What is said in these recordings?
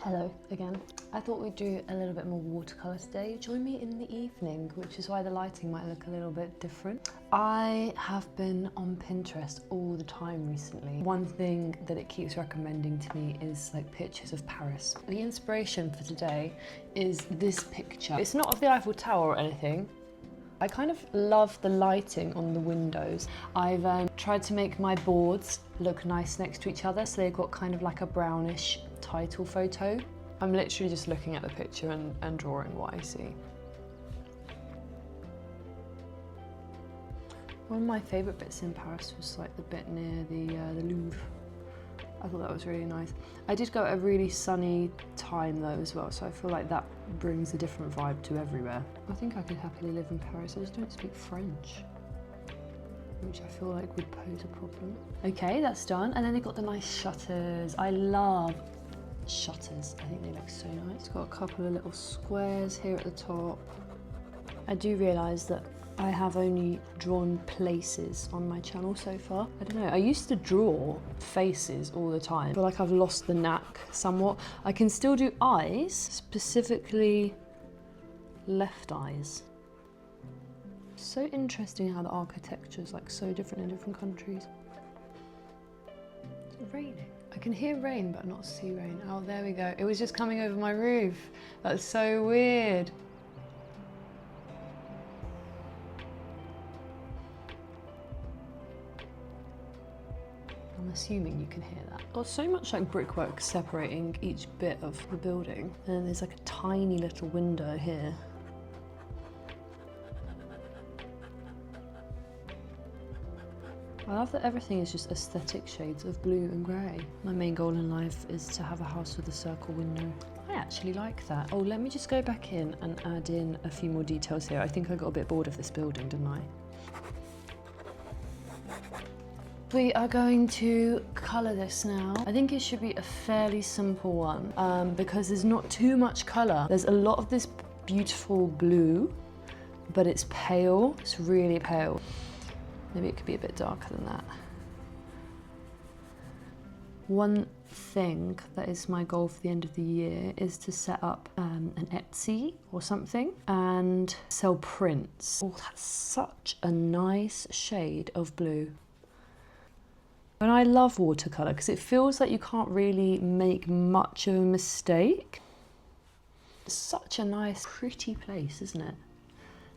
Hello again. I thought we'd do a little bit more watercolour today. Join me in the evening, which is why the lighting might look a little bit different. I have been on Pinterest all the time recently. One thing that it keeps recommending to me is like pictures of Paris. The inspiration for today is this picture. It's not of the Eiffel Tower or anything. I kind of love the lighting on the windows. I've tried to make my boards look nice next to each other, so they've got kind of like a brownish title photo. I'm literally just looking at the picture and drawing what I see. One of my favourite bits in Paris was like the bit near the Louvre. I thought that was really nice. I did go at a really sunny time though as well, so I feel like that brings a different vibe to everywhere. I think I could happily live in Paris, I just don't speak French, which I feel like would pose a problem. Okay, that's done. And then they've got the nice shutters. I love shutters. I think they look so nice. It's got a couple of little squares here at the top. I do realise that I have only drawn places on my channel so far. I don't know, I used to draw faces all the time. I feel like I've lost the knack somewhat. I can still do eyes, specifically left eyes. So interesting how the architecture is like so different in different countries. It's raining. I can hear rain but not see rain. Oh, there we go. It was just coming over my roof. That's so weird. I'm assuming you can hear that. There's so much like brickwork separating each bit of the building. And then there's like a tiny little window here. I love that everything is just aesthetic shades of blue and grey. My main goal in life is to have a house with a circle window. I actually like that. Oh, let me just go back in and add in a few more details here. I think I got a bit bored of this building, didn't I? We are going to colour this now. I think it should be a fairly simple one because there's not too much colour. There's a lot of this beautiful blue, but it's pale. It's really pale. Maybe it could be a bit darker than that. One thing that is my goal for the end of the year is to set up an Etsy or something and sell prints. Oh, that's such a nice shade of blue. And I love watercolour because it feels like you can't really make much of a mistake. It's such a nice, pretty place, isn't it?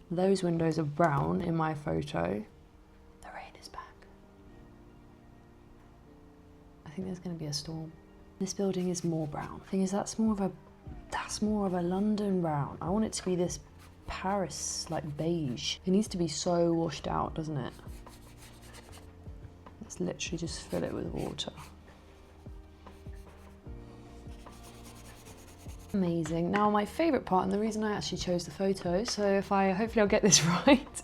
Those windows are brown in my photo. The rain is back. I think there's going to be a storm. This building is more brown. The thing is, that's more of a London brown. I want it to be this Paris, like beige. It needs to be so washed out, doesn't it? Let's literally just fill it with water. Amazing. Now my favourite part, and the reason I actually chose the photo, so hopefully I'll get this right,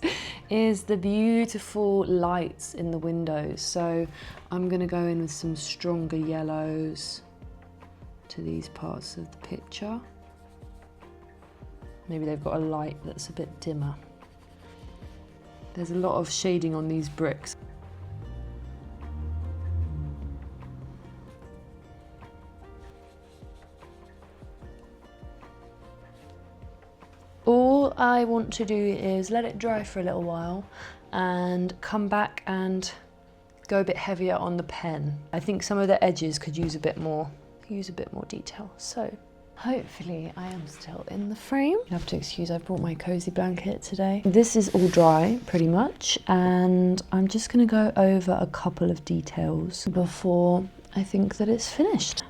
is the beautiful lights in the windows. So I'm going to go in with some stronger yellows to these parts of the picture. Maybe they've got a light that's a bit dimmer. There's a lot of shading on these bricks. All I want to do is let it dry for a little while and come back and go a bit heavier on the pen. I think some of the edges could use a bit more detail. So hopefully I am still in the frame. You have to excuse, I brought my cozy blanket today. This is all dry pretty much, and I'm just gonna go over a couple of details before I think that it's finished.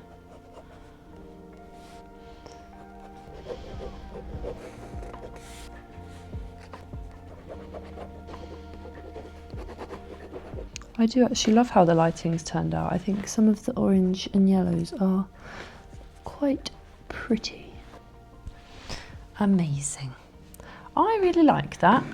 I do actually love how the lighting's turned out. I think some of the orange and yellows are quite pretty. Amazing. I really like that.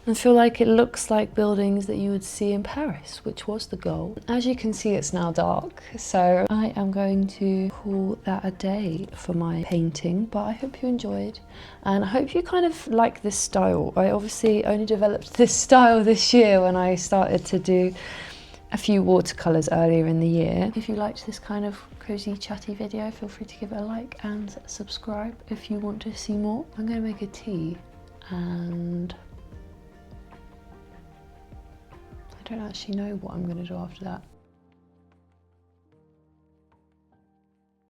and feel like it looks like buildings that you would see in Paris, which was the goal. As you can see, it's now dark, so I am going to call that a day for my painting, but I hope you enjoyed, and I hope you kind of like this style. I obviously only developed this style this year when I started to do a few watercolours earlier in the year. If you liked this kind of cosy chatty video, feel free to give it a like and subscribe if you want to see more. I'm going to make a tea and I don't actually know what I'm going to do after that.